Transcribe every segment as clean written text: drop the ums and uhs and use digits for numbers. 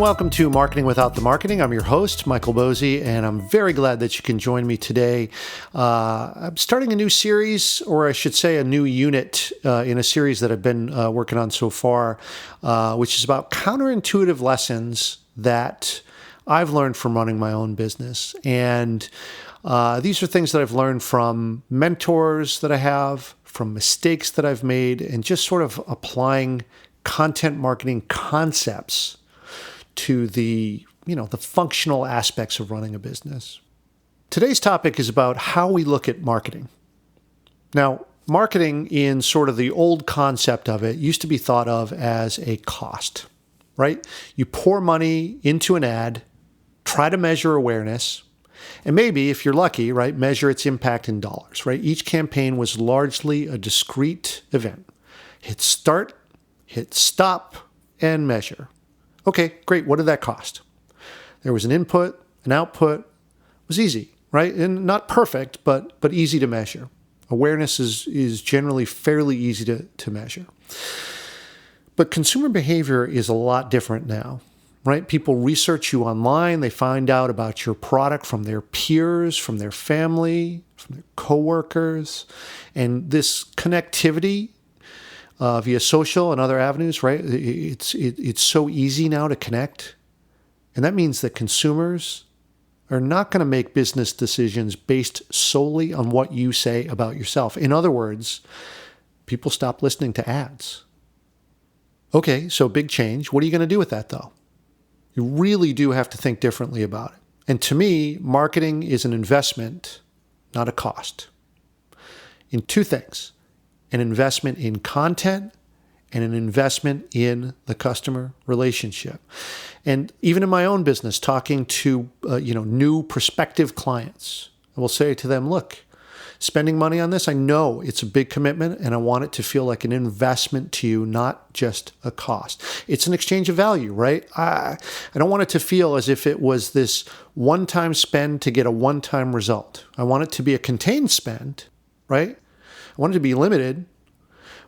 welcome to Marketing Without the Marketing. I'm your host, Michael Bosey, and I'm very glad that you can join me today. I'm starting a new series, or I should say a new unit in a series that I've been working on so far, which is about counterintuitive lessons that I've learned from running my own business. And these are things that I've learned from mentors that I have, from mistakes that I've made, and just sort of applying content marketing concepts to the functional aspects of running a business. Today's topic is about how we look at marketing. Now, marketing in sort of the old concept of it used to be thought of as a cost, right? You pour money into an ad, try to measure awareness, and maybe, if you're lucky, right, measure its impact in dollars, right? Each campaign was largely a discrete event. Hit start, hit stop, and measure. Okay, great. What did that cost? There was an input, an output. It was easy, right? And not perfect, but easy to measure. Awareness is generally fairly easy to measure. But consumer behavior is a lot different now, right? People research you online. They find out about your product from their peers, from their family, from their coworkers. And this connectivity via social and other avenues, right? It's so easy now to connect. And that means that consumers are not going to make business decisions based solely on what you say about yourself. In other words, people stop listening to ads. Okay, so big change. What are you going to do with that, though? You really do have to think differently about it. And to me, marketing is an investment, not a cost, in two things: an investment in content and an investment in the customer relationship. And even in my own business, talking to new prospective clients, I will say to them, look, spending money on this, I know it's a big commitment and I want it to feel like an investment to you, not just a cost. It's an exchange of value, right? I don't want it to feel as if it was this one-time spend to get a one-time result. I want it to be a contained spend, right? I want it to be limited,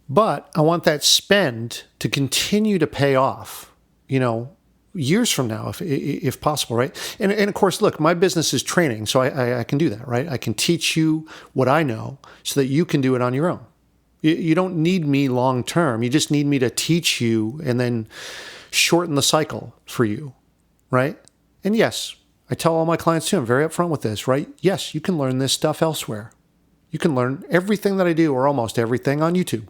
but I want that spend to continue to pay off, years from now, if possible, right? And of course, look, my business is training, so I can do that, right? I can teach you what I know so that you can do it on your own. You don't need me long term. You just need me to teach you and then shorten the cycle for you, right? And yes, I tell all my clients too, I'm very upfront with this, right? Yes, you can learn this stuff elsewhere. You can learn everything that I do, or almost everything, on YouTube,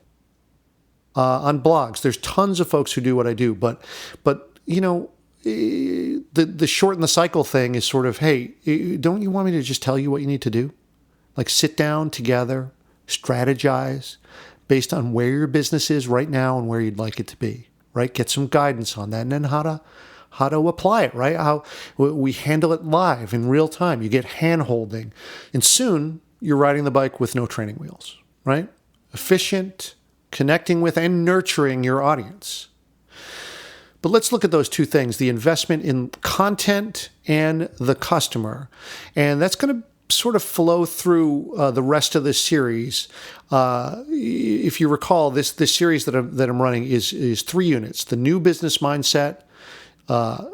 on blogs. There's tons of folks who do what I do, but the shorten the cycle thing is sort of, hey, don't you want me to just tell you what you need to do? Like sit down together, strategize based on where your business is right now and where you'd like it to be, right? Get some guidance on that, and then how to apply it, right? How we handle it live in real time. You get hand-holding, and soon you're riding the bike with no training wheels, right? Efficient, connecting with and nurturing your audience. But let's look at those two things, the investment in content and the customer. And that's going to sort of flow through the rest of this series. If you recall, this series that I'm running is 3 units: the new business mindset,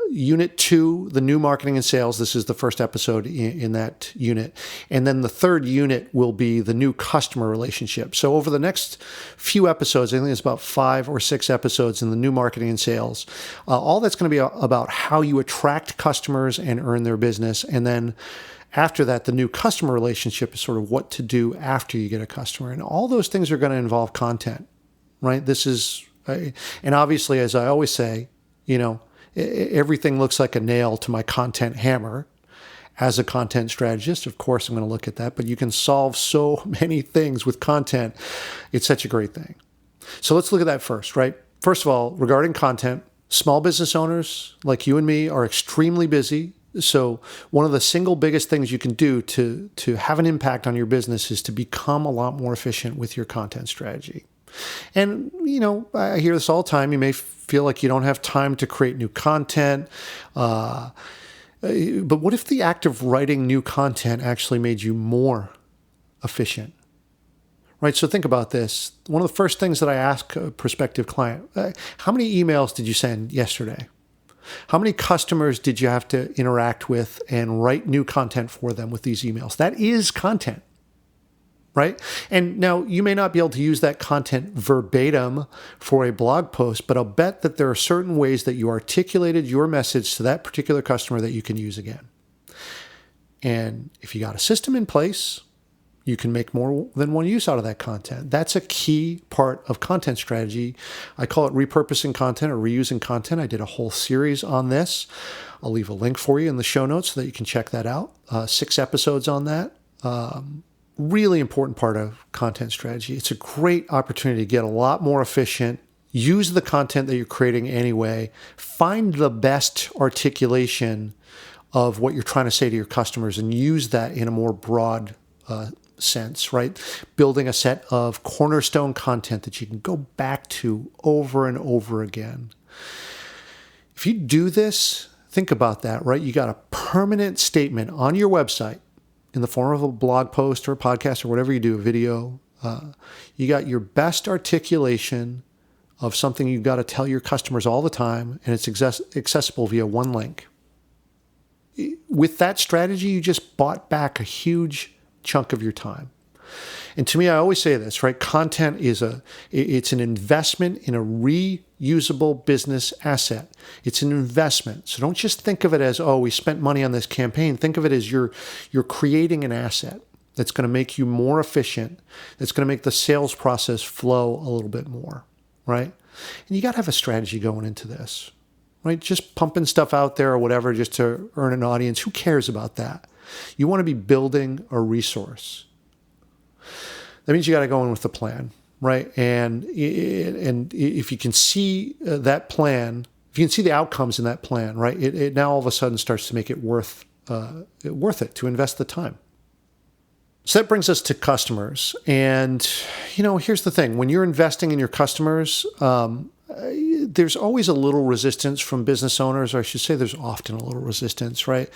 Unit 2, the new marketing and sales. This is the first episode in that unit. And then the third unit will be the new customer relationship. So over the next few episodes, I think it's about 5 or 6 episodes in the new marketing and sales, all that's going to be about how you attract customers and earn their business. And then after that, the new customer relationship is sort of what to do after you get a customer. And all those things are going to involve content, right? And obviously, as I always say, everything looks like a nail to my content hammer. As a content strategist, of course, I'm going to look at that, but you can solve so many things with content. It's such a great thing. So let's look at that first, right? First of all, regarding content, small business owners like you and me are extremely busy. So one of the single biggest things you can do to have an impact on your business is to become a lot more efficient with your content strategy. And, I hear this all the time. You may feel like you don't have time to create new content. But what if the act of writing new content actually made you more efficient? Right? So think about this. One of the first things that I ask a prospective client, how many emails did you send yesterday? How many customers did you have to interact with and write new content for them with these emails? That is content, right? And now you may not be able to use that content verbatim for a blog post, but I'll bet that there are certain ways that you articulated your message to that particular customer that you can use again. And if you got a system in place, you can make more than one use out of that content. That's a key part of content strategy. I call it repurposing content or reusing content. I did a whole series on this. I'll leave a link for you in the show notes so that you can check that out. 6 episodes on that. Really important part of content strategy. It's a great opportunity to get a lot more efficient. Use the content that you're creating anyway. Find the best articulation of what you're trying to say to your customers and use that in a more broad sense, right? Building a set of cornerstone content that you can go back to over and over again. If you do this, think about that, right? You got a permanent statement on your website in the form of a blog post or a podcast or whatever you do, a video. You got your best articulation of something you've got to tell your customers all the time, and it's accessible via one link. With that strategy, you just bought back a huge chunk of your time. And to me, I always say this, right? Content it's an investment in a reusable business asset. It's an investment. So don't just think of it as, oh, we spent money on this campaign. Think of it as you're creating an asset that's going to make you more efficient. That's going to make the sales process flow a little bit more, right? And you got to have a strategy going into this, right? Just pumping stuff out there or whatever just to earn an audience. Who cares about that? You want to be building a resource. That means you got to go in with a plan, right? And if you can see that plan, if you can see the outcomes in that plan, right? It now all of a sudden starts to make it worth it to invest the time. So that brings us to customers. And, here's the thing. When you're investing in your customers, there's always a little resistance from business owners, or I should say there's often a little resistance, right?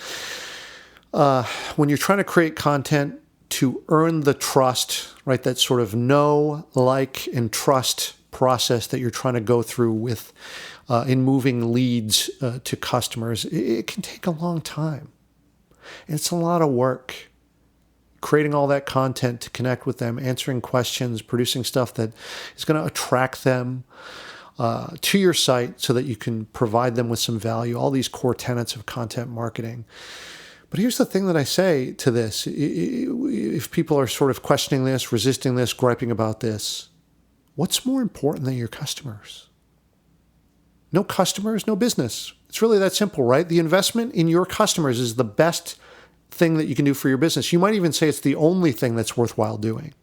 When you're trying to create content to earn the trust, right? That sort of know, like, and trust process that you're trying to go through with in moving leads to customers, it can take a long time. And it's a lot of work. Creating all that content to connect with them, answering questions, producing stuff that is going to attract them to your site so that you can provide them with some value, all these core tenets of content marketing. But here's the thing that I say to this. If people are sort of questioning this, resisting this, griping about this, what's more important than your customers? No customers, no business. It's really that simple, right? The investment in your customers is the best thing that you can do for your business. You might even say it's the only thing that's worthwhile doing.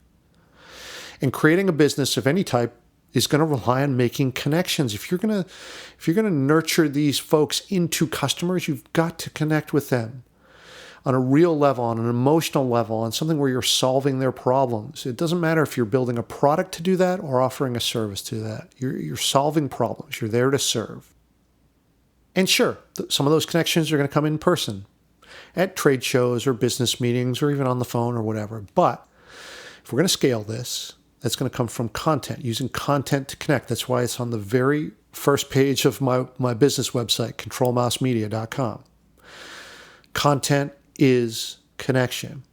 And creating a business of any type is going to rely on making connections. If you're going to nurture these folks into customers, you've got to connect with them on a real level, on an emotional level, on something where you're solving their problems. It doesn't matter if you're building a product to do that or offering a service to that. You're solving problems. You're there to serve. And sure, some of those connections are going to come in person at trade shows or business meetings or even on the phone or whatever. But if we're going to scale this, that's going to come from content, using content to connect. That's why it's on the very first page of my business website, controlmousemedia.com. Content is connection.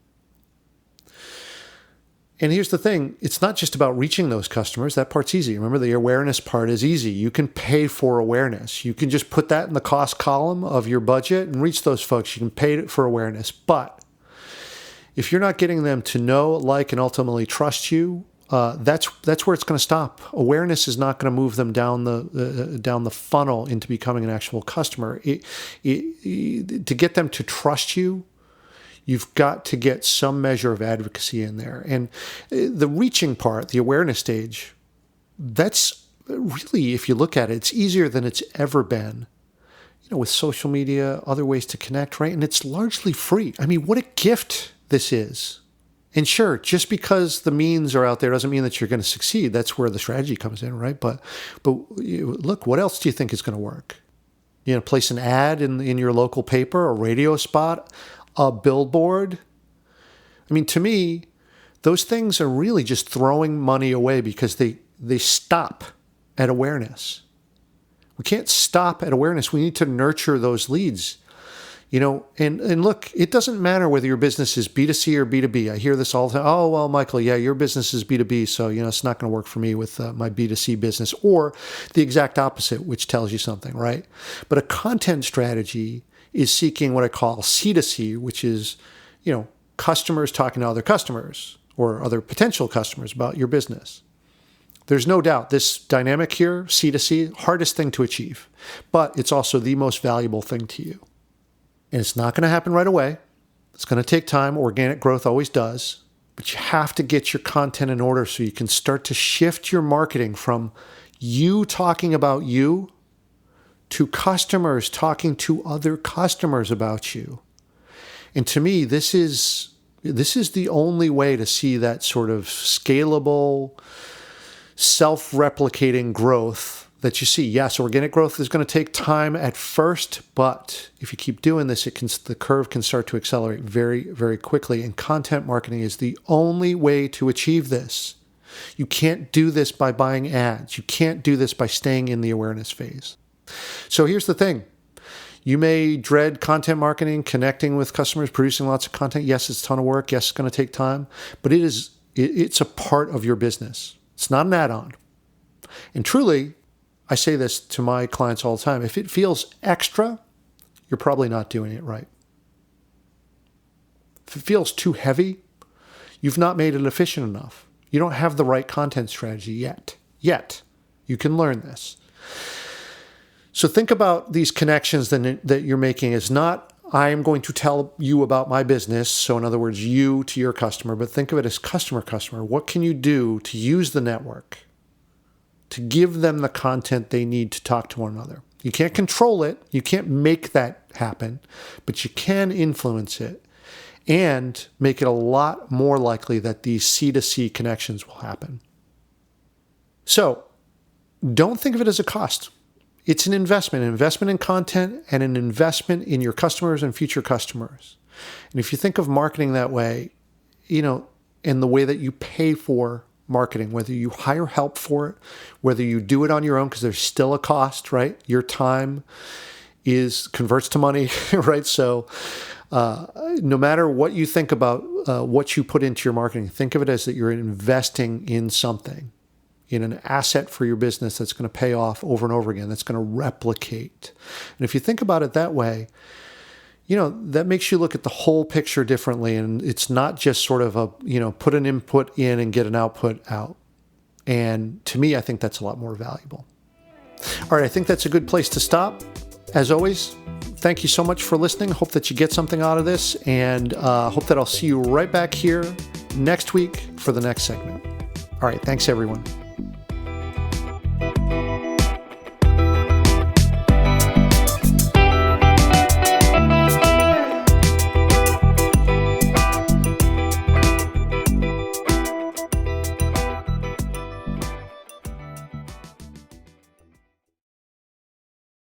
And here's the thing. It's not just about reaching those customers. That part's easy. Remember, the awareness part is easy. You can pay for awareness. You can just put that in the cost column of your budget and reach those folks. You can pay for awareness. But if you're not getting them to know, like, and ultimately trust you, that's where it's going to stop. Awareness is not going to move them down the funnel into becoming an actual customer. To get them to trust you, you've got to get some measure of advocacy in there. And the reaching part, the awareness stage, that's really, if you look at it, it's easier than it's ever been. With social media, other ways to connect, right? And it's largely free. I mean, what a gift this is. And sure, just because the means are out there doesn't mean that you're going to succeed. That's where the strategy comes in, right? But look, what else do you think is going to work? Place an ad in your local paper, a radio spot, a billboard. I mean, to me, those things are really just throwing money away because they stop at awareness. We can't stop at awareness. We need to nurture those leads. And look, it doesn't matter whether your business is B2C or B2B. I hear this all the time. Oh, well, Michael, yeah, your business is B2B, so, it's not going to work for me with my B2C business, or the exact opposite, which tells you something, right? But a content strategy is seeking what I call C2C, which is, customers talking to other customers or other potential customers about your business. There's no doubt this dynamic here, C2C, hardest thing to achieve, but it's also the most valuable thing to you. And it's not going to happen right away. It's going to take time. Organic growth always does. But you have to get your content in order so you can start to shift your marketing from you talking about you to customers talking to other customers about you. And to me, this is the only way to see that sort of scalable, self-replicating growth that you see. Yes, organic growth is going to take time at first, but if you keep doing this, the curve can start to accelerate very, very quickly. And content marketing is the only way to achieve this. You can't do this by buying ads. You can't do this by staying in the awareness phase. So here's the thing. You may dread content marketing, connecting with customers, producing lots of content. Yes, it's a ton of work. Yes, it's going to take time, but it's a part of your business. It's not an add-on. And truly, I say this to my clients all the time. If it feels extra, you're probably not doing it right. If it feels too heavy, you've not made it efficient enough. You don't have the right content strategy yet. You can learn this. So think about these connections that you're making as not, I am going to tell you about my business. So in other words, you to your customer, but think of it as customer. What can you do to use the network to give them the content they need to talk to one another? You can't control it. You can't make that happen, but you can influence it and make it a lot more likely that these C2C connections will happen. So don't think of it as a cost. It's an investment in content and an investment in your customers and future customers. And if you think of marketing that way, in the way that you pay for marketing, whether you hire help for it, whether you do it on your own, because there's still a cost, right? Your time converts to money, right? So no matter what you think about what you put into your marketing, think of it as that you're investing in something, in an asset for your business that's going to pay off over and over again, that's going to replicate. And if you think about it that way, that makes you look at the whole picture differently. And it's not just sort of put an input in and get an output out. And to me, I think that's a lot more valuable. All right, I think that's a good place to stop. As always, thank you so much for listening. Hope that you get something out of this, and hope that I'll see you right back here next week for the next segment. All right, thanks everyone.